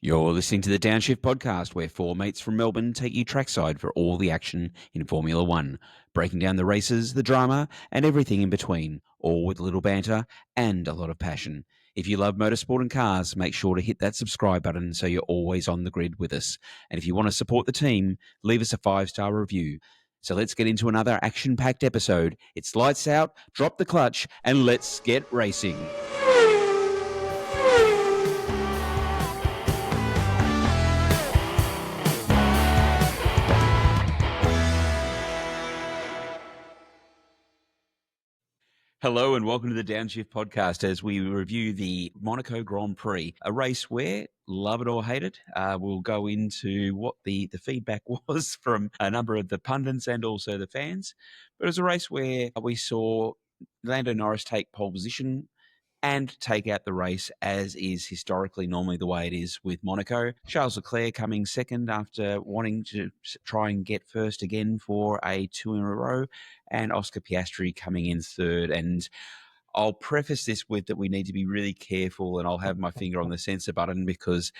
You're listening to the Downshift podcast, where four mates from Melbourne take you trackside for all the action in Formula One, breaking down the races, the drama, and everything in between, all with a little banter and a lot of passion. If you love motorsport and cars, make sure to hit that subscribe button so you're always on the grid with us. And if you want to support the team, leave us a 5-star review. So let's get into another action-packed episode. It's lights out, drop the clutch, and let's get racing. Hello and welcome to the Downshift podcast as we review the Monaco Grand Prix, a race where, love it or hate it, we'll go into what the feedback was from a number of the pundits and also the fans. But it was a race where we saw Lando Norris take pole position and take out the race, as is historically normally the way it is with Monaco. Charles Leclerc coming second after wanting to try and get first again for a 2 in a row, and Oscar Piastri coming in third. And I'll preface this with that we need to be really careful, and I'll have my finger on the censor button, because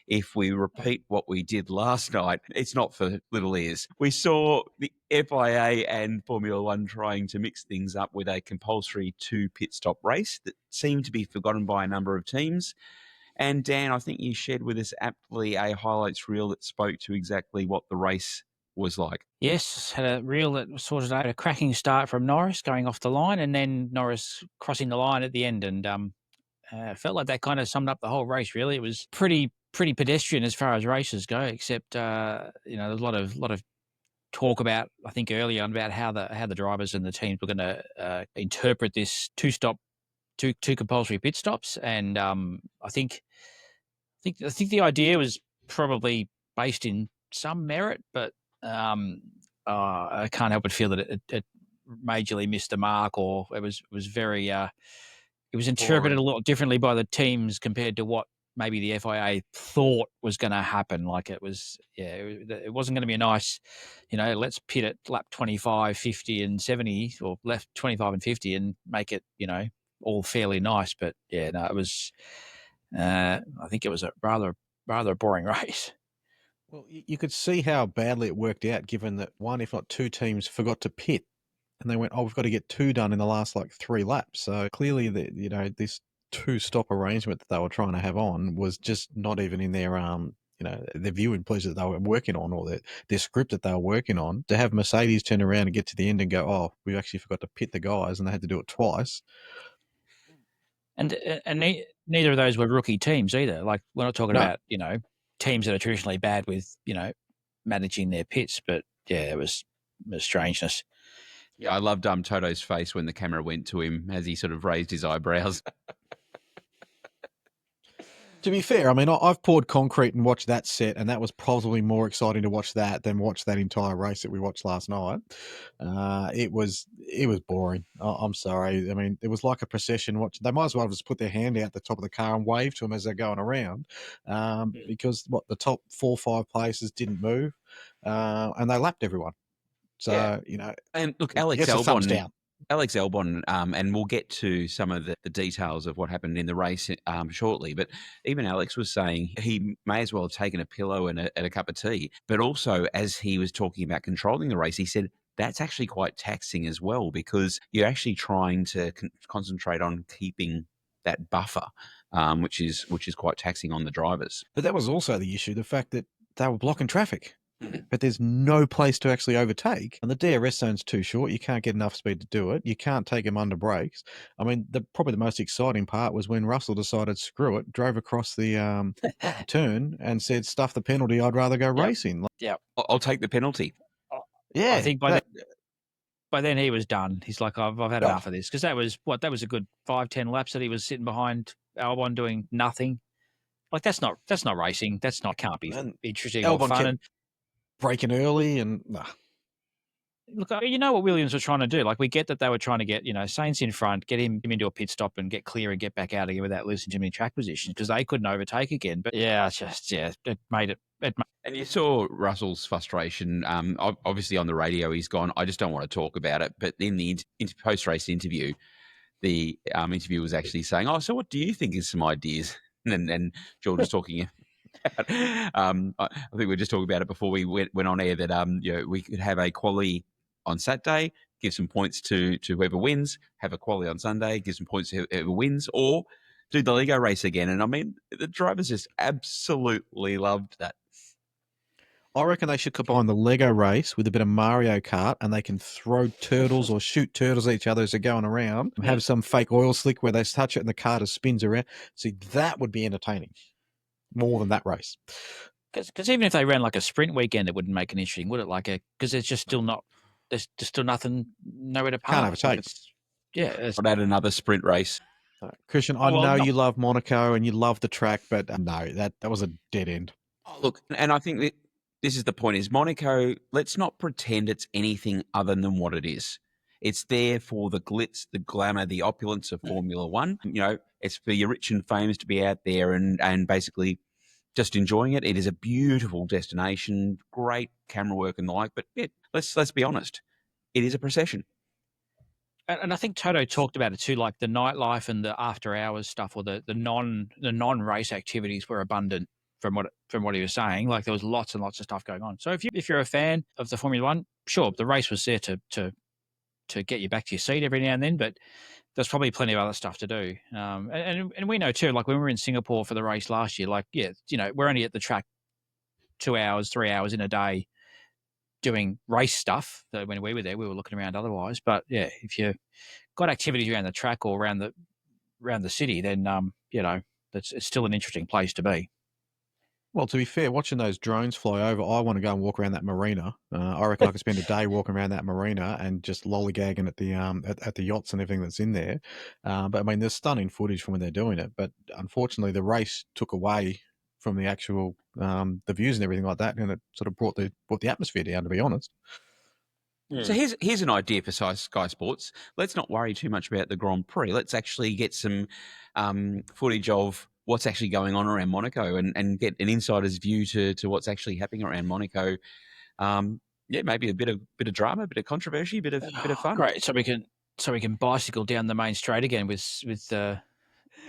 if we repeat what we did last night, it's not for little ears. We saw the FIA and Formula One trying to mix things up with a compulsory 2 pit stop race that seemed to be forgotten by a number of teams. And Dan, I think you shared with us aptly a highlights reel that spoke to exactly what the race was like. Yes, had a reel that sorted out a cracking start from Norris going off the line, and then Norris crossing the line at the end, and felt like that kind of summed up the whole race. Really, it was pretty pedestrian as far as races go. Except there's a lot of talk about, I think earlier on, about how the drivers and the teams were going to interpret this two compulsory pit stops, and I think the idea was probably based in some merit, but I can't help but feel that it majorly missed the mark, or it was very it was interpreted a lot differently by the teams compared to what maybe the FIA thought was going to happen. Like it wasn't going to be a nice, let's pit at lap 25, 50 and 70, or left 25 and 50 and make it, all fairly nice. But yeah, no, it was, I think it was a rather boring race. Well, you could see how badly it worked out, given that one, if not two teams forgot to pit, and they went, "Oh, we've got to get 2 done in the last 3 laps." So clearly, this 2-stop arrangement that they were trying to have on was just not even in their their viewing pleasure that they were working on, or their script that they were working on. To have Mercedes turn around and get to the end and go, "Oh, we actually forgot to pit the guys," and they had to do it twice. And neither of those were rookie teams either. Like, we're not talking about teams that are traditionally bad with, managing their pits, but yeah, it was strangeness. Yeah, I loved Toto's face when the camera went to him as he sort of raised his eyebrows. To be fair, I mean, I've poured concrete and watched that set, and that was probably more exciting to watch that than watch that entire race that we watched last night. It was boring. I'm sorry. I mean, it was like a procession. They might as well just put their hand out the top of the car and wave to them as they're going around, because the top 4 or 5 places didn't move, and they lapped everyone. So, and look, Alex Albon, and we'll get to some of the details of what happened in the race shortly, but even Alex was saying he may as well have taken a pillow and a cup of tea. But also, as he was talking about controlling the race, he said that's actually quite taxing as well, because you're actually trying to concentrate on keeping that buffer, which is quite taxing on the drivers. But that was also the issue, the fact that they were blocking traffic. But there's no place to actually overtake, and the DRS zone's too short. You can't get enough speed to do it. You can't take them under brakes. I mean, probably the most exciting part was when Russell decided, screw it, drove across the turn and said, "Stuff the penalty. I'd rather go racing." Yeah, I'll take the penalty. Yeah, I think by then he was done. He's like, I've had enough of this, because that was a good 5-10 laps that he was sitting behind Albon doing nothing. Like, that's not racing. Can't be interesting or fun. Breaking early and look, you know what Williams were trying to do. Like, we get that they were trying to get Sainz in front, get him into a pit stop, and get clear and get back out again without losing too many track positions, because they couldn't overtake again. But it made it. And you saw Russell's frustration. Obviously on the radio, he's gone, "I just don't want to talk about it." But in the post-race interview, the interviewer was actually saying, "Oh, so what do you think is some ideas?" And George was talking about. I think we were just talking about it before we went on air that we could have a quali on Saturday, give some points to whoever wins, have a quali on Sunday, give some points to whoever wins, or do the Lego race again. And I mean, the drivers just absolutely loved that. I reckon they should combine the Lego race with a bit of Mario Kart, and they can throw turtles or shoot turtles at each other as they're going around. Yeah. Have some fake oil slick where they touch it and the car just spins around. See, that would be entertaining more than that race. Because even if they ran like a sprint weekend, it wouldn't make it interesting, would it? Because there's just still not, there's just still nothing, nowhere to pass. Can't overtake. I'd add another sprint race. Christian, I know you love Monaco and you love the track, but no, that was a dead end. Oh, look, and I think that this is the point: is Monaco. Let's not pretend it's anything other than what it is. It's there for the glitz, the glamour, the opulence of Formula One. It's for your rich and famous to be out there and basically just enjoying it. It is a beautiful destination, great camera work and the like. But let's be honest, it is a procession. And I think Toto talked about it too, like the nightlife and the after hours stuff, or the non race activities were abundant from what he was saying. Like there was lots and lots of stuff going on. So if you're a fan of the Formula One, sure, the race was there to get you back to your seat every now and then, but there's probably plenty of other stuff to do. And we know too, like when we were in Singapore for the race last year, we're only at the track 2 hours, 3 hours in a day doing race stuff. That when we were there, we were looking around otherwise. But yeah, if you got activities around the track or around the city, then it's still an interesting place to be. Well, to be fair, watching those drones fly over, I want to go and walk around that marina. I reckon I could spend a day walking around that marina and just lollygagging at the at the yachts and everything that's in there. But I mean, there's stunning footage from when they're doing it. But unfortunately, the race took away from the actual the views and everything like that, and it sort of brought the atmosphere down. To be honest. So here's an idea for Sky Sports. Let's not worry too much about the Grand Prix. Let's actually get some footage of what's actually going on around Monaco and get an insider's view to what's actually happening around Monaco. Maybe a bit of drama, a bit of controversy, a bit of fun. Great. So we can bicycle down the main straight again with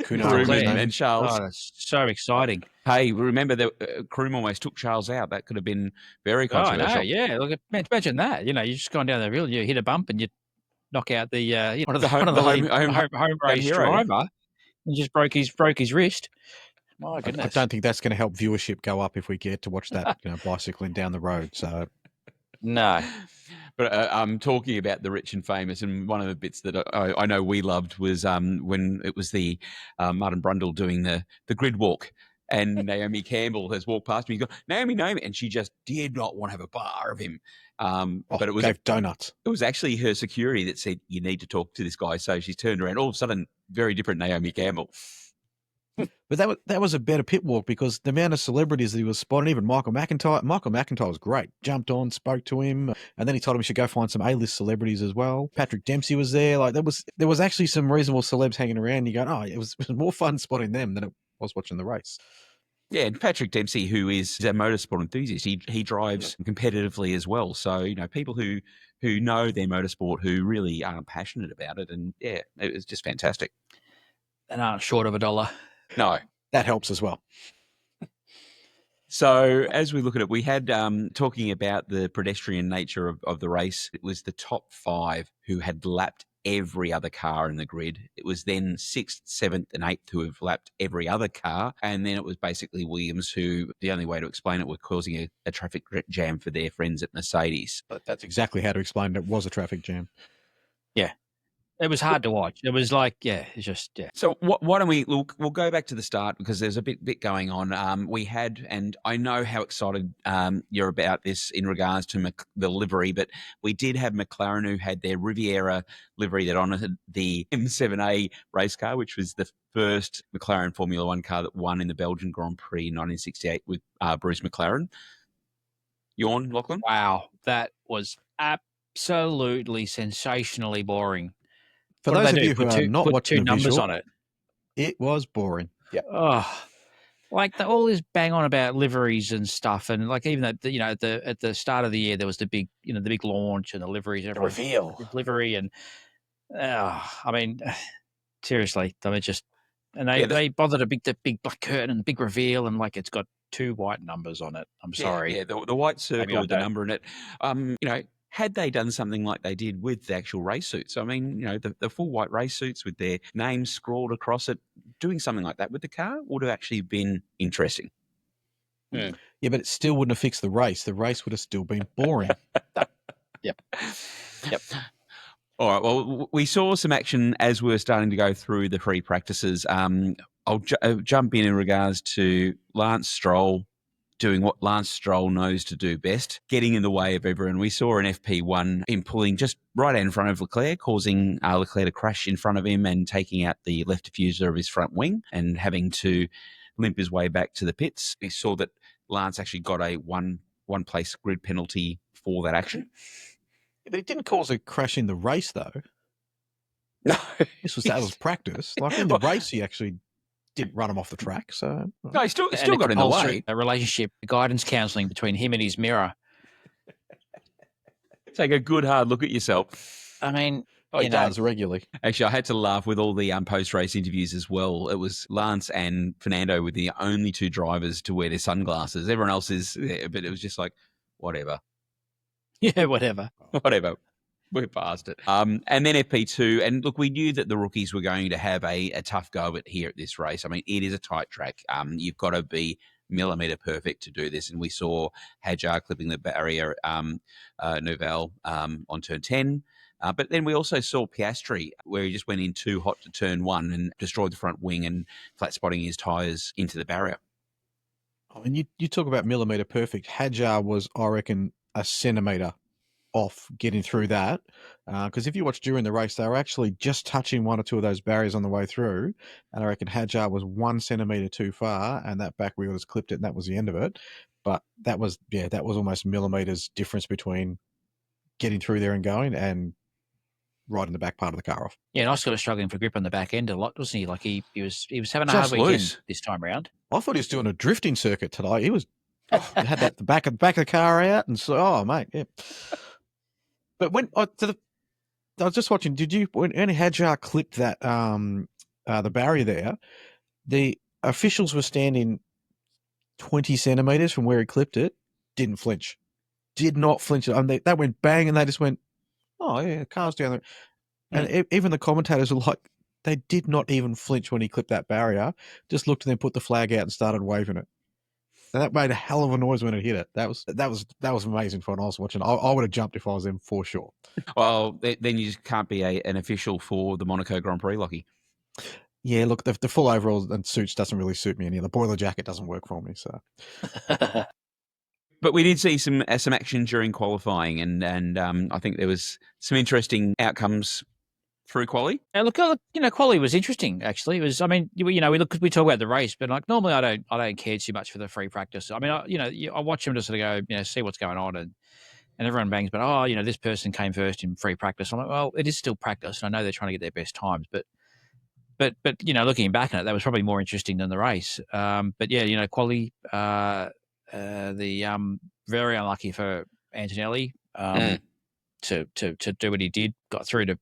Kroom and Charles. Oh, that's so exciting. Hey, remember that Kroom almost took Charles out. That could have been very controversial. Oh, no, yeah. Look, imagine that. You're just going down the hill, you hit a bump and you knock out the one of the home race driver and just broke his wrist. My goodness. I don't think that's going to help viewership go up if we get to watch that bicycling down the road. So no. But I'm talking about the rich and famous, and one of the bits that I know we loved was when it was the Martin Brundle doing the grid walk, and Naomi Campbell has walked past me. He's gone, Naomi, and she just did not want to have a bar of him. But it was gave donuts. It was actually her security that said, "You need to talk to this guy." So she's turned around. All of a sudden, very different Naomi Campbell. But that was a better pit walk because the amount of celebrities that he was spotting, even Michael McIntyre. Michael McIntyre was great. Jumped on, spoke to him, and then he told him he should go find some A-list celebrities as well. Patrick Dempsey was there. Like there was actually some reasonable celebs hanging around. You go, it was more fun spotting them than it was watching the race. Yeah, and Patrick Dempsey, who is a motorsport enthusiast, he drives competitively as well. So people who know their motorsport, who really are passionate about it, and yeah, it was just fantastic. And aren't short of $1. No. That helps as well. So as we look at it, we had, talking about the pedestrian nature of the race, it was the top 5 who had lapped every other car in the grid. It was then 6th, 7th and 8th who have lapped every other car. And then it was basically Williams who, the only way to explain it, were causing a traffic jam for their friends at Mercedes. But that's exactly how to explain it. It was a traffic jam. Yeah. It was hard to watch. It was like, it's just, yeah. So why don't we'll go back to the start because there's a bit going on. We had, and I know how excited you're about this in regards to the livery, but we did have McLaren who had their Riviera livery that honoured the M7A race car, which was the first McLaren Formula One car that won in the Belgian Grand Prix in 1968 with Bruce McLaren. Yawn, Lachlan? Wow, that was absolutely sensationally boring. For those of you who are not watching two numbers on it, it was boring. Yeah. Oh, all this bang on about liveries and stuff, and like even at the start of the year there was the big launch and the liveries, the reveal, livery, and seriously, they bothered the big black curtain and big reveal, and like it's got 2 white numbers on it. I'm Yeah, sorry. yeah, the white Maybe circle I with the don't. number in it. Had they done something like they did with the actual race suits, I mean, the full white race suits with their names scrawled across it, doing something like that with the car would have actually been interesting. Hmm. Yeah, but it still wouldn't have fixed the race. The race would have still been boring. Yep. All right. Well, we saw some action as we were starting to go through the free practices. I'll jump in regards to Lance Stroll doing what Lance Stroll knows to do best, getting in the way of everyone. We saw an FP1 him pulling just right in front of Leclerc, causing Leclerc to crash in front of him and taking out the left diffuser of his front wing and having to limp his way back to the pits. We saw that Lance actually got a one place grid penalty for that action. But it didn't cause a crash in the race, though. No, That was practice. Like in the race, he actually didn't run him off the track. So no, he still And got in the way. a relationship, guidance counselling between him and his mirror. Take a good hard look at yourself. I mean, he does regularly. Actually, I had to laugh with all the post-race interviews as well. It was Lance and Fernando were the only two drivers to wear their sunglasses. Everyone else is, but it was just like, whatever. Yeah, whatever. Whatever. We're past it. And then FP2. And look, we knew that the rookies were going to have a tough go of it here at this race. I mean, it is a tight track. You've got to be millimetre perfect to do this. And we saw Hadjar clipping the barrier, Novell on turn 10. But then we also saw Piastri, where he just went in too hot to turn 1 and destroyed the front wing and flat spotting his tyres into the barrier. I mean, you talk about millimetre perfect. Hadjar was, I reckon, a centimetre off getting through that. Because if you watch during the race, they were actually just touching one or two of those barriers on the way through. And I reckon Hadjar was 1 centimetre too far, and that back wheel has clipped it, and that was the end of it. But that was almost millimetres difference between getting through there and going and riding the back part of the car off. Yeah, and I was sort of struggling for grip on the back end a lot, wasn't he? Like he was having a Just hard weekend loose. this time around. I thought he was doing a drifting circuit today. He was had that the back of the car out, and so mate, yeah. But when I was just watching, when Hadjar clipped that the barrier there, the officials were standing 20 centimeters from where he clipped it, didn't flinch, did not flinch. They went bang, and they just went, oh yeah, car's down there, and even the commentators were like, they did not even flinch when he clipped that barrier. Just looked and then put the flag out and started waving it. And that made a hell of a noise when it hit it. That was amazing fun. I was watching. I would have jumped if I was them for sure. Well, then you just can't be an official for the Monaco Grand Prix, Lockie. Yeah, look, the full overalls and suits doesn't really suit me any. The boiler jacket doesn't work for me. So, but we did see some action during qualifying, and I think there was some interesting outcomes through quali. Yeah, look, quali was interesting. Actually, it was. I mean, we talk about the race, but like normally I don't care too much for the free practice. I mean, I watch them just sort of go, see what's going on, and everyone bangs, but this person came first in free practice. I'm like, well, it is still practice, and I know they're trying to get their best times, but looking back on it, that was probably more interesting than the race. But yeah, quali, very unlucky for Antonelli to do what he did. Got through to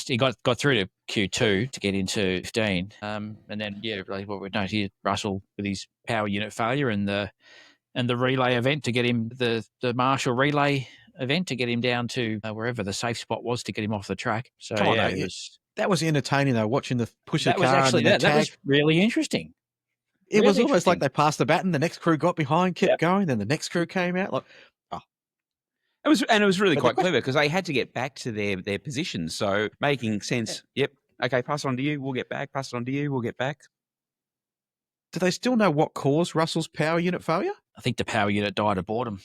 he got through to Q2 to get into 15, and then what we noted, Russell with his power unit failure and the relay event to get him the Marshall relay event to get him down to wherever the safe spot was to get him off the track. So that was entertaining though. Watching the push that the was car actually and that was really interesting. It was almost like they passed the baton. The next crew got behind, kept going. Then the next crew came out. Like, It was really quite clever because they had to get back to their positions. So making sense. Yeah. Yep. Okay, pass it on to you. We'll get back. Pass it on to you. We'll get back. Do they still know what caused Russell's power unit failure? I think the power unit died of boredom.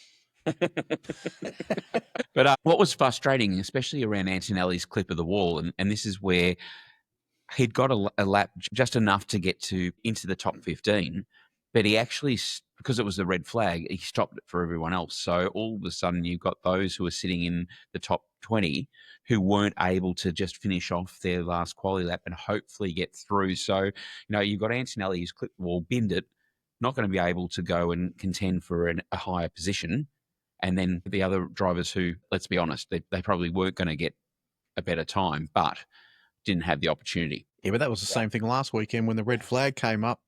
But what was frustrating, especially around Antonelli's clip of the wall, and this is where he'd got a lap just enough to get into the top 15, but he actually, because it was the red flag, he stopped it for everyone else. So all of a sudden you've got those who are sitting in the top 20 who weren't able to just finish off their last quality lap and hopefully get through. So, you've got Antonelli who's clipped the wall, binned it, not going to be able to go and contend for a higher position. And then the other drivers who, let's be honest, they probably weren't going to get a better time, but didn't have the opportunity. Yeah, but that was the same thing last weekend when the red flag came up.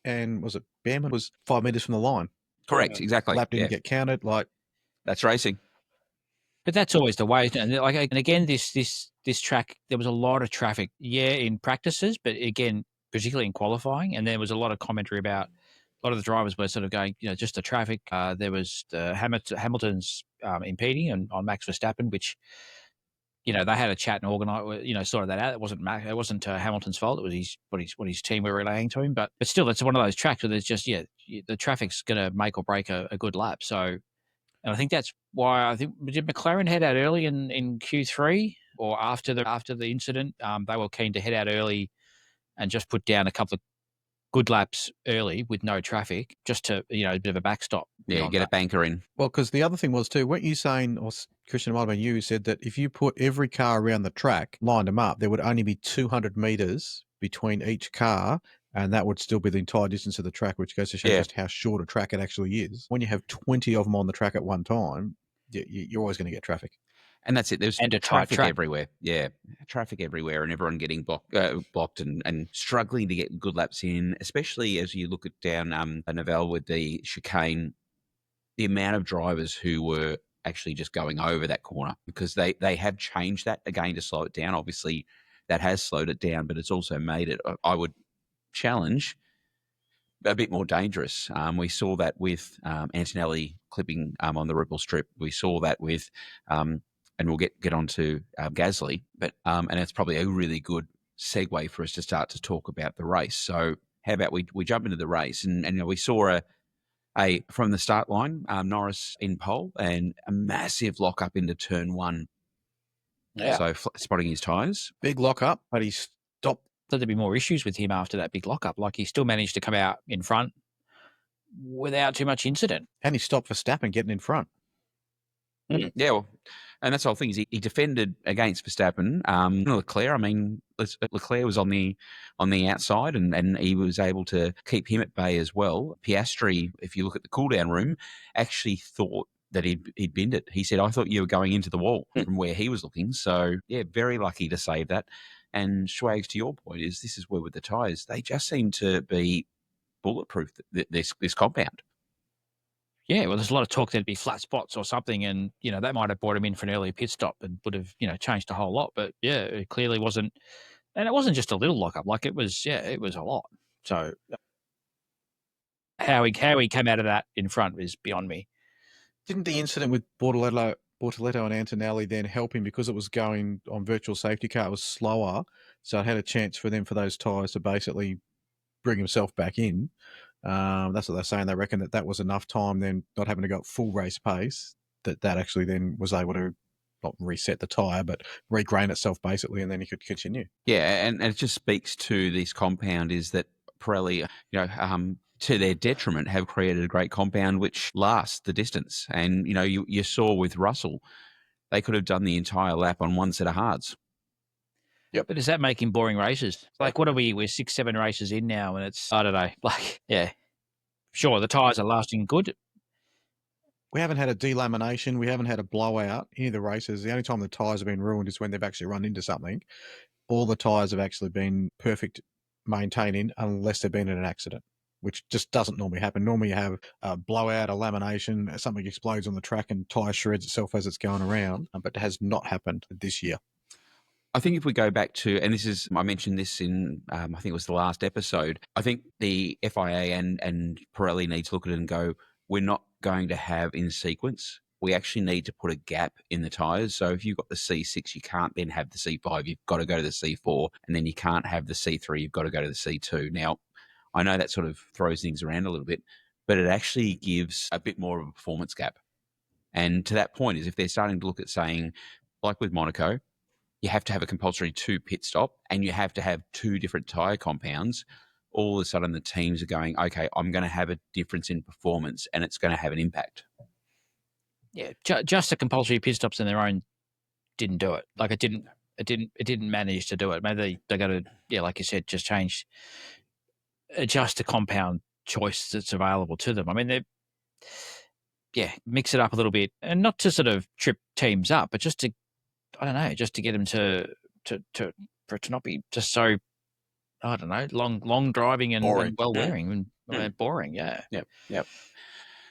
and was it Behrman was 5 metres from the line. Correct, exactly. Lap didn't Yeah, get counted. Like, that's racing. But that's always the way, isn't it? And like, and again, this track, there was a lot of traffic, in practices, but again, particularly in qualifying, and there was a lot of commentary about a lot of the drivers were sort of going, just the traffic. There was the Hamilton's impeding on Max Verstappen, which they had a chat and organised, sorted that out. It wasn't Hamilton's fault. It was what his team were relaying to him. But still, it's one of those tracks where there's just the traffic's going to make or break a good lap. So. And I think that's why did McLaren head out early in Q3 or after the incident? They were keen to head out early and just put down a couple of good laps early with no traffic, just to a bit of a backstop. Yeah, get a banker in. Well, because the other thing was too, weren't you saying, or Christian, it might have been you who said that if you put every car around the track, lined them up, there would only be 200 metres between each car, and that would still be the entire distance of the track, which goes to show just how short a track it actually is. When you have 20 of them on the track at one time, you're always going to get traffic. And that's it. There's traffic everywhere. Yeah, traffic everywhere, and everyone getting blocked and struggling to get good laps in, especially as you look at down Nivelle with the chicane, the amount of drivers who were actually just going over that corner, because they have changed that again to slow it down. Obviously, that has slowed it down, but it's also made it, I would challenge, a bit more dangerous. We saw that with Antonelli clipping on the Ripple Strip. We saw that with, and we'll get on to Gasly, but and it's probably a really good segue for us to start to talk about the race. So how about we jump into the race, and we saw a from the start line, Norris in pole and a massive lock up into turn one. Yeah. So spotting his tyres. Big lock up, but he stopped. There'd be more issues with him after that big lockup. Like, he still managed to come out in front without too much incident. And he stopped Verstappen getting in front. Yeah, well, and that's the whole thing, is he defended against Verstappen. Leclerc, I mean, Leclerc was on the outside, and he was able to keep him at bay as well. Piastri, if you look at the cool-down room, actually thought that he'd binned it. He said, I thought you were going into the wall from where he was looking. So, yeah, very lucky to save that. And Schwags, to your point, this is where with the tyres, they just seem to be bulletproof, this compound. Yeah, well, there's a lot of talk there'd be flat spots or something, and that might have brought him in for an early pit stop and would have changed a whole lot. But yeah, it clearly wasn't, and it wasn't just a little lockup. Like, it was a lot. So how he came out of that in front is beyond me. Didn't the incident with Bortoleto and Antonelli then help him, because it was going on virtual safety car? It was slower, so it had a chance for those tyres to basically bring himself back in. That's what they're saying. They reckon that was enough time, then not having to go at full race pace, that actually then was able to not reset the tyre, but regrain itself basically, and then he could continue. Yeah, and it just speaks to this compound, is that Pirelli, to their detriment, have created a great compound which lasts the distance. And, you saw with Russell, they could have done the entire lap on one set of hards. Yep. But does that make him boring races? Like, what are we? We're 6-7 races in now, and it's, I don't know. Like, yeah, sure, the tyres are lasting good. We haven't had a delamination. We haven't had a blowout. Any of the races, the only time the tyres have been ruined is when they've actually run into something. All the tyres have actually been perfect maintaining, unless they've been in an accident, which just doesn't normally happen. Normally you have a blowout, a lamination, something explodes on the track and tyre shreds itself as it's going around, but it has not happened this year. I think if we go back to, and I mentioned this in, I think it was the last episode, I think the FIA and Pirelli need to look at it and go, we're not going to have in sequence. We actually need to put a gap in the tyres. So if you've got the C6, you can't then have the C5. You've got to go to the C4, and then you can't have the C3. You've got to go to the C2. Now, I know that sort of throws things around a little bit, but it actually gives a bit more of a performance gap. And to that point is, if they're starting to look at saying, like with Monaco, you have to have a compulsory 2 pit stop and you have to have 2 different tyre compounds, all of a sudden the teams are going, okay, I'm going to have a difference in performance and it's going to have an impact. Yeah, just the compulsory pit stops in their own didn't do it. Like, it didn't manage to do it. Maybe they got to, like you said, just adjust the compound choice that's available to them. I mean, mix it up a little bit, and not to sort of trip teams up, but just to, I don't know, just to get them for it to not be just so I don't know, long driving and well wearing and boring. Yeah. Yep.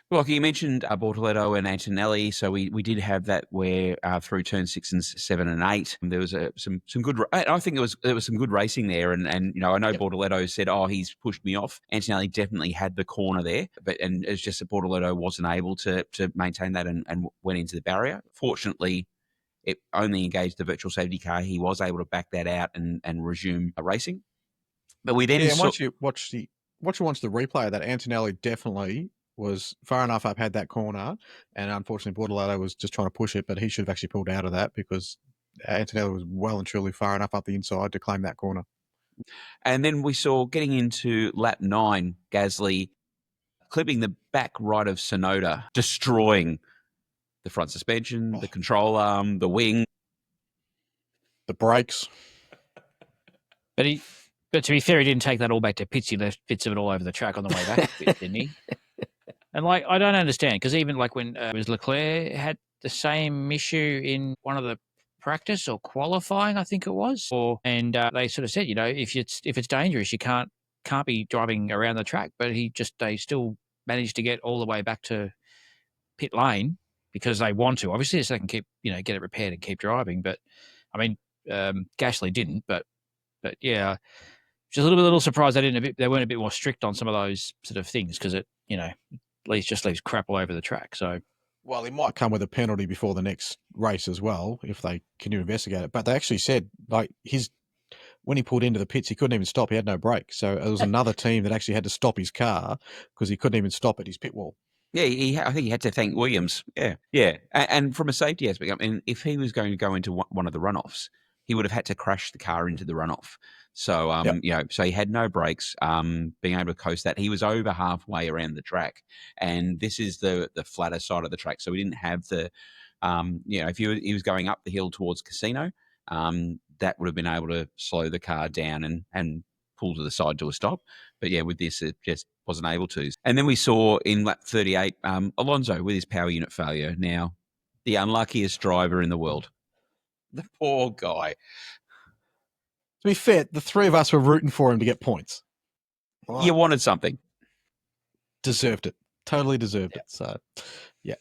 Well, you mentioned Bortoletto and Antonelli, so we did have that where through turn 6 and 7 and 8 there was some good. I think there was some good racing there, and I know Bortoletto said, "Oh, he's pushed me off." Antonelli definitely had the corner there, and it's just that Bortoletto wasn't able to maintain that and went into the barrier. Fortunately, it only engaged the virtual safety car. He was able to back that out and resume racing. But we then and once you watch the replay of that, Antonelli definitely was far enough up, had that corner, and unfortunately Bortoletto was just trying to push it, but he should have actually pulled out of that because Antonelli was well and truly far enough up the inside to claim that corner. And then we saw getting into lap 9, Gasly clipping the back right of Tsunoda, destroying the front suspension, the control arm, the wing, the brakes. But to be fair, he didn't take that all back to pits. He left bits of it all over the track on the way back, didn't he? And I don't understand, because even when it was Leclerc had the same issue in one of the practice or qualifying, I think it was, and they sort of said, if it's dangerous, you can't be driving around the track. But they still managed to get all the way back to pit lane because they want to, obviously, so they can keep get it repaired and keep driving. But I mean, Gasly didn't, but yeah. Just a little surprised they weren't a bit more strict on some of those sort of things, because it leaves crap all over the track. So, well, it might come with a penalty before the next race as well if they can investigate it. But they actually said when he pulled into the pits, he couldn't even stop. He had no brake. So it was another team that actually had to stop his car because he couldn't even stop at his pit wall. Yeah, I think he had to thank Williams. Yeah. And from a safety aspect, I mean, if he was going to go into one of the runoffs, he would have had to crash the car into the runoff. So, so he had no brakes, being able to coast that. He was over halfway around the track, and this is the flatter side of the track. So we didn't have the, if he was going up the hill towards Casino, that would have been able to slow the car down and pull to the side to a stop. But yeah, with this, it just wasn't able to. And then we saw in lap 38, Alonso with his power unit failure. Now, the unluckiest driver in the world. The poor guy. To be fair, the three of us were rooting for him to get points. Right. You wanted something. Deserved it. Totally deserved it. So, yeah.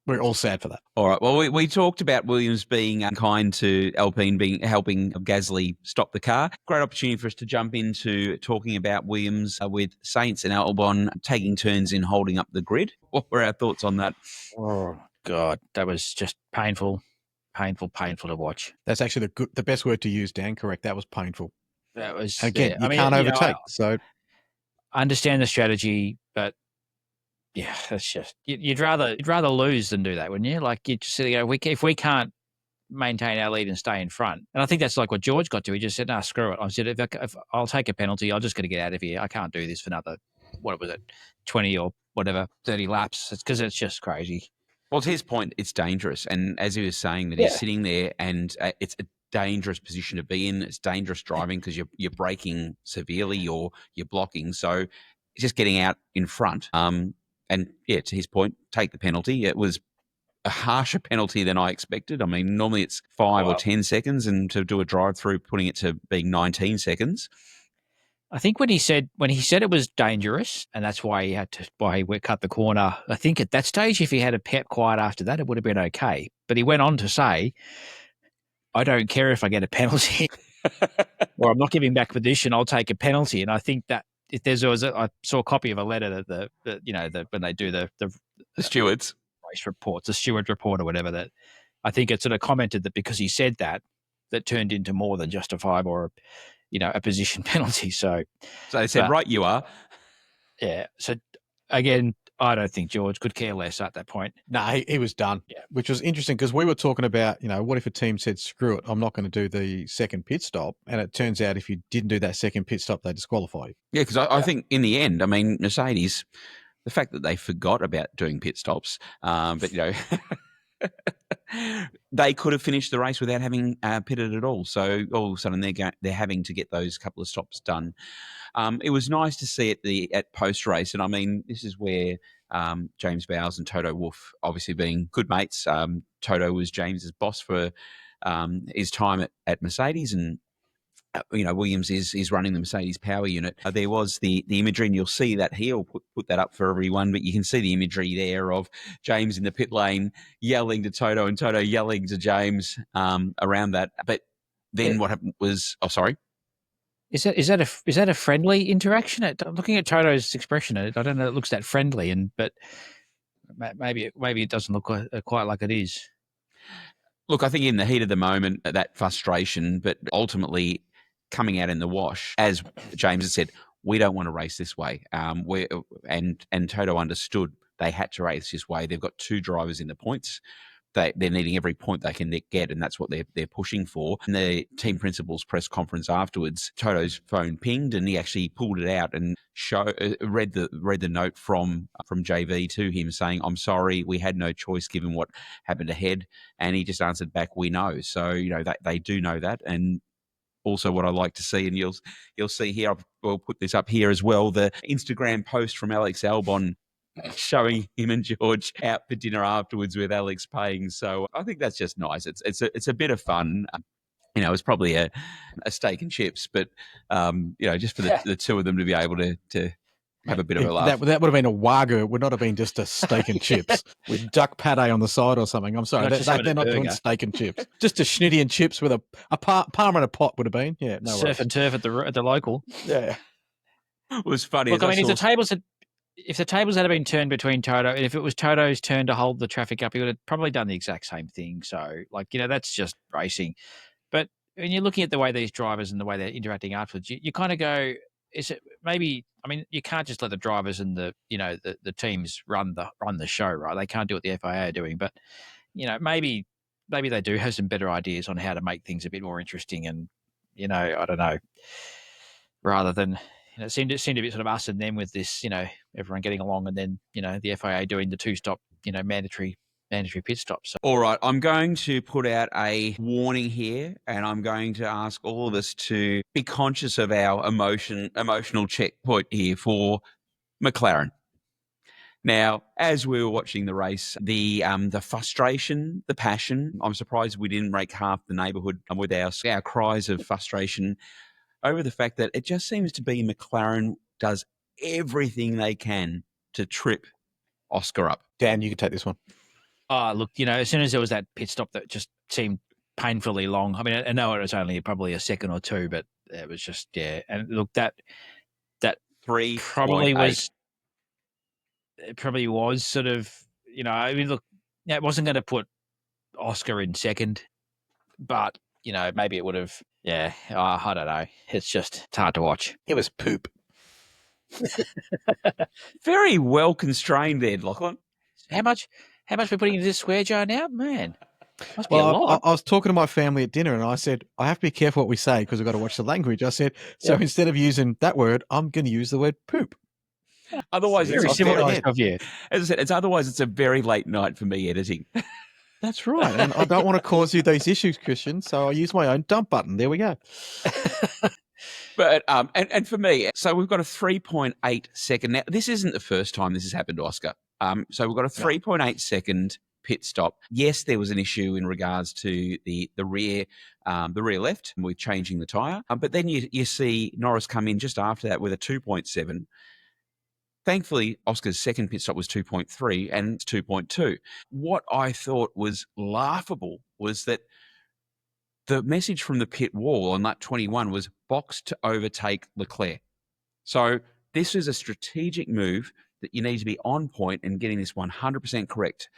We're all sad for that. All right. Well, we talked about Williams being kind to Alpine, helping Gasly stop the car. Great opportunity for us to jump into talking about Williams with Sainz and Albon taking turns in holding up the grid. What were our thoughts on that? Oh, God. That was just painful to watch. That's actually the best word to use, Dan. Correct. That was painful. That was, again, you can't overtake. So I understand the strategy, but yeah, that's just, you'd rather lose than do that, wouldn't you? Like, you just if we can't maintain our lead and stay in front, and I think that's like what George got to. He just said, "No, screw it." I said, if I'll take a penalty, I'm just going to get out of here. I can't do this for another, what was it, 20 or whatever, 30 laps. It's because it's just crazy. Well, to his point, it's dangerous. And as he was saying, that he's sitting there and it's a dangerous position to be in. It's dangerous driving because you're braking severely or you're blocking. So it's just getting out in front. And yeah, to his point, take the penalty. It was a harsher penalty than I expected. I mean, normally it's 5 or 10 seconds, and to do a drive-through, putting it to being 19 seconds. I think when he said it was dangerous, and that's why he cut the corner. I think at that stage, if he had kept quiet after that, it would have been okay. But he went on to say, "I don't care if I get a penalty, or I'm not giving back position. I'll take a penalty." And I think that if I saw a copy of a letter that when they do the stewards race reports, the steward report or whatever, that I think it sort of commented that because he said that turned into more than justifiable or a position penalty. So they said, right, you are. Yeah. So again, I don't think George could care less at that point. No, he was done. Yeah. Which was interesting because we were talking about, what if a team said, screw it, I'm not going to do the second pit stop. And it turns out if you didn't do that second pit stop, they disqualify you. Yeah, because I think in the end, I mean, Mercedes, the fact that they forgot about doing pit stops, but they could have finished the race without having pitted at all. So all of a sudden they're having to get those couple of stops done. It was nice to see at post race, and I mean this is where James Bowles and Toto Wolff, obviously being good mates. Toto was James's boss for his time at Mercedes, and Williams is running the Mercedes power unit. There was the imagery, and you'll see that here. I'll put that up for everyone, but you can see the imagery there of James in the pit lane yelling to Toto and Toto yelling to James around that. But then what happened was, sorry. Is that a friendly interaction? I'm looking at Toto's expression. I don't know. It looks that friendly, but maybe it doesn't look quite like it is. Look, I think in the heat of the moment, that frustration, but ultimately coming out in the wash, as James has said, we don't want to race this way. And Toto understood they had to race this way. They've got 2 drivers in the points. They're needing every point they can get, and that's what they're pushing for. In the team principal's press conference afterwards, Toto's phone pinged, and he actually pulled it out and read the note from JV to him saying, "I'm sorry, we had no choice given what happened ahead." And he just answered back, "We know." So they do know that. And also what I like to see, and you'll see here, we'll put this up here as well, the Instagram post from Alex Albon showing him and George out for dinner afterwards with Alex paying. So I think that's just nice. It's a bit of fun. It's probably a steak and chips, but just for the two of them to be able to have a bit of a laugh. That would have been a wagyu. It would not have been just a steak and chips with duck pate on the side or something. I'm sorry, they're not doing steak and chips. Just a schnitty and chips with a parma and a pot would have been. Yeah, no surf and turf at the local. Yeah, it was funny. Look, if the tables had been turned between Toto, and if it was Toto's turn to hold the traffic up, he would have probably done the exact same thing. So, that's just racing. But when you're looking at the way these drivers and the way they're interacting afterwards, you kind of go, is it maybe? I mean, you can't just let the drivers and the teams run the show, right? They can't do what the FIA are doing. But maybe they do have some better ideas on how to make things a bit more interesting. And I don't know, rather than. It seemed a bit sort of us and them with this, everyone getting along, and then, the FIA doing the 2-stop, mandatory pit stops. So. All right, I'm going to put out a warning here, and I'm going to ask all of us to be conscious of our emotional checkpoint here for McLaren. Now, as we were watching the race, the frustration, the passion, I'm surprised we didn't break half the neighbourhood with our cries of frustration over the fact that it just seems to be McLaren does everything they can to trip Oscar up. Dan, you can take this one. Oh, look, as soon as there was that pit stop that just seemed painfully long. I mean, I know it was only probably a second or two, but it was just, yeah. And look, that 3 probably was, it probably was sort of, I mean, look, it wasn't going to put Oscar in second, but, maybe it would have. Yeah, I don't know. It's hard to watch. It was poop. Very well constrained there, Lachlan. How much we're putting into this swear jar now? Man, must be a lot. I was talking to my family at dinner and I said, I have to be careful what we say because we've got to watch the language. I said, instead of using that word, I'm going to use the word poop. Otherwise, it's very civilized of you. As I said, it's a very late night for me editing. That's right. And I don't want to cause you these issues, Christian, so I use my own dump button. There we go. But and for me, so we've got a 3.8 second. Now, this isn't the first time this has happened to Oscar. So we've got a 3.8 second pit stop. Yes, there was an issue in regards to the rear left with changing the tyre. But then you see Norris come in just after that with a 2.7. Thankfully, Oscar's second pit stop was 2.3 and it's 2.2. What I thought was laughable was that the message from the pit wall on lap 21 was box to overtake Leclerc. So this is a strategic move that you need to be on point and getting this 100% correct.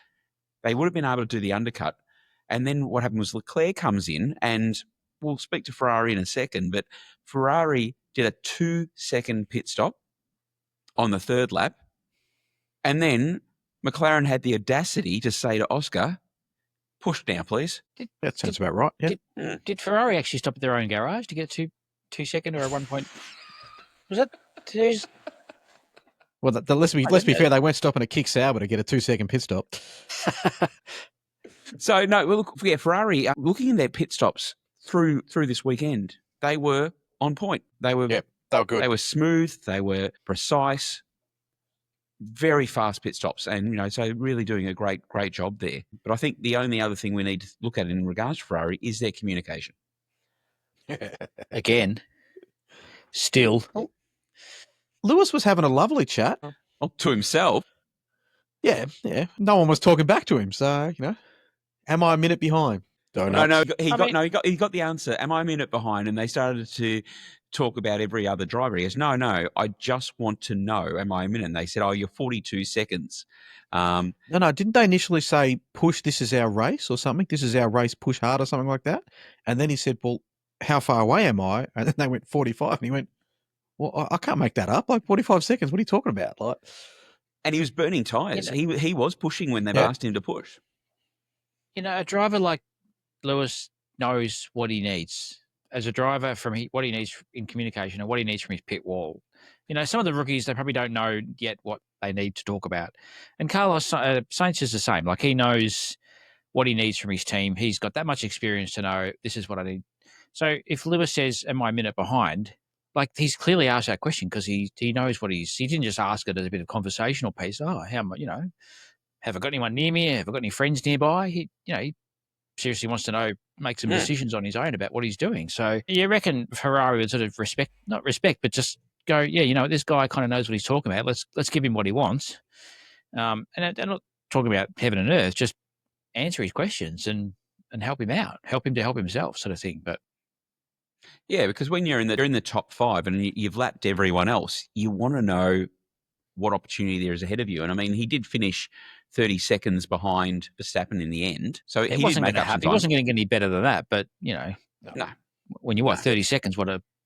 They would have been able to do the undercut. And then what happened was Leclerc comes in, and we'll speak to Ferrari in a second, but Ferrari did a 2-second pit stop on the third lap. And then McLaren had the audacity to say to Oscar, push now, please. That sounds about right. Yeah. Did Ferrari actually stop at their own garage to get a 2-second or a 1 point? Was that 2? Well, let's be fair. They weren't stopping at Kick Sauber to get a 2-second pit stop. So no, look, Ferrari looking at their pit stops through this weekend, they were on point. They were good. They were smooth. They were precise. Very fast pit stops, and so really doing a great job there. But I think the only other thing we need to look at in regards to Ferrari is their communication. again. Still. Lewis was having a lovely chat. Oh, to himself. Yeah. No one was talking back to him. So, am I a minute behind? No, he got the answer. Am I a minute behind? And they started to talk about every other driver. He goes, no, I just want to know, am I a minute? And they said, oh, you're 42 seconds. No, didn't they initially say, push, this is our race or something? This is our race, push hard or something like that? And then he said, well, how far away am I? And then they went 45. And he went, well, I can't make that up. Like 45 seconds. What are you talking about? Like, and he was burning tyres. He was pushing when they've asked him to push. A driver like Lewis knows what he needs as a driver what he needs in communication and what he needs from his pit wall. Some of the rookies, they probably don't know yet what they need to talk about. And Carlos Sainz is the same. Like, he knows what he needs from his team. He's got that much experience to know this is what I need. So if Lewis says, am I a minute behind? Like, he's clearly asked that question because he knows what he didn't just ask it as a bit of conversational piece. Oh, how much, have I got anyone near me? Have I got any friends nearby? He seriously wants to know, make some decisions on his own about what he's doing. So you reckon Ferrari would sort of not respect, but just go, this guy kind of knows what he's talking about. Let's give him what he wants. And I'm not talking about heaven and earth, just answer his questions and help him out, help him to help himself, sort of thing. But yeah, because when you're in the top five and you've lapped everyone else, you want to know what opportunity there is ahead of you. And I mean, he did finish 30 seconds behind Verstappen in the end. So he wasn't going to happen. He wasn't going to get any better than that. But, no. When you're 30 seconds,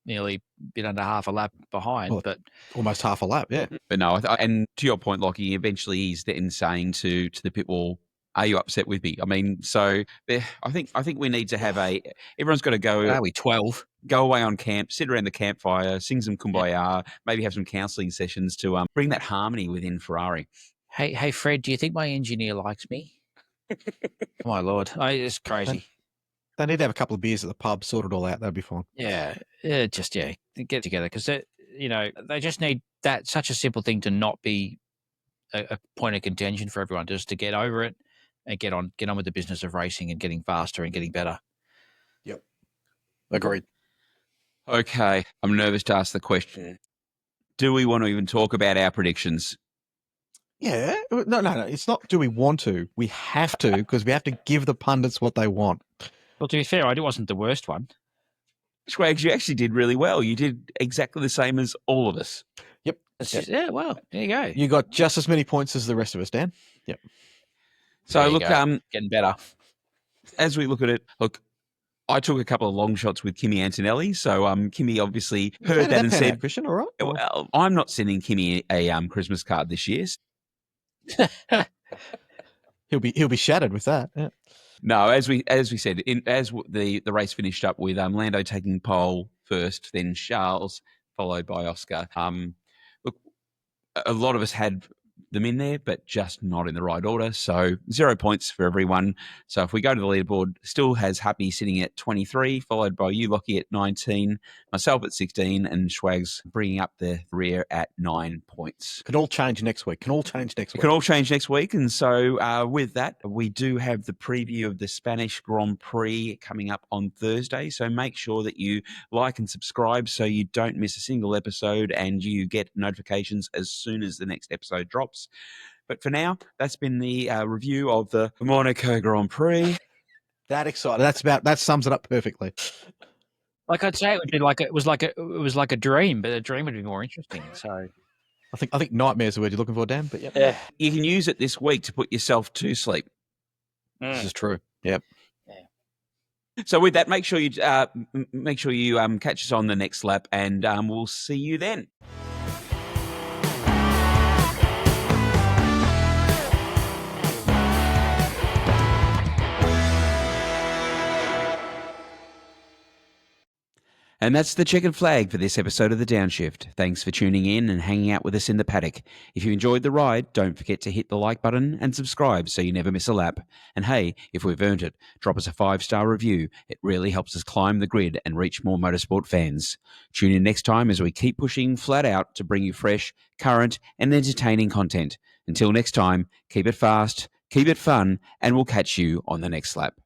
nearly a bit under half a lap behind. Well, but almost half a lap, yeah. But no, and to your point, Lockie, eventually he's then saying to the pit wall, are you upset with me? I mean, so I think we need to have everyone's got to go. Are we 12? Go away on camp, sit around the campfire, sing some Kumbaya, maybe have some counselling sessions to bring that harmony within Ferrari. Hey, Fred, do you think my engineer likes me? My Lord, it's crazy. They need to have a couple of beers at the pub, sort it all out. That'd be fine. Yeah, get together because they just need that such a simple thing to not be a point of contention for everyone, just to get over it and get on with the business of racing and getting faster and getting better. Yep, agreed. Okay, I'm nervous to ask the question. Do we want to even talk about our predictions? Yeah, no. It's not do we want to. We have to, because we have to give the pundits what they want. Well, to be fair, it wasn't the worst one. Schwags, you actually did really well. You did exactly the same as all of us. Yep. Yeah, well, there you go. You got just as many points as the rest of us, Dan. Yep. So, look, getting better. As we look at it, I took a couple of long shots with Kimi Antonelli. So Kimi obviously heard that and said, Christian, all right? Well, I'm not sending Kimi a Christmas card this year. He'll be shattered with that. Yeah. No, as we said, the race finished up with Lando taking pole first, then Charles, followed by Oscar. Look, a lot of us had them in there, but just not in the right order. So 0 points for everyone. So if we go to the leaderboard, still has Happy sitting at 23, followed by you, Lockie, at 19, myself at 16, and Schwags bringing up the rear at 9 points. Can all change next week. It can all change next week. And so with that, we do have the preview of the Spanish Grand Prix coming up on Thursday. So make sure that you like and subscribe so you don't miss a single episode and you get notifications as soon as the next episode drops. But for now, that's been the review of the Monaco Grand Prix. That excited. That sums it up perfectly. Like I'd say, it was like a dream, but a dream would be more interesting. So I think nightmare is the word you're looking for, Dan. But yeah, you can use it this week to put yourself to sleep. This is true. Yep. Yeah. So with that, make sure you catch us on the next lap, and we'll see you then. And that's the checkered flag for this episode of The Downshift. Thanks for tuning in and hanging out with us in the paddock. If you enjoyed the ride, don't forget to hit the like button and subscribe so you never miss a lap. And hey, if we've earned it, drop us a 5-star review. It really helps us climb the grid and reach more motorsport fans. Tune in next time as we keep pushing flat out to bring you fresh, current, and entertaining content. Until next time, keep it fast, keep it fun, and we'll catch you on the next lap.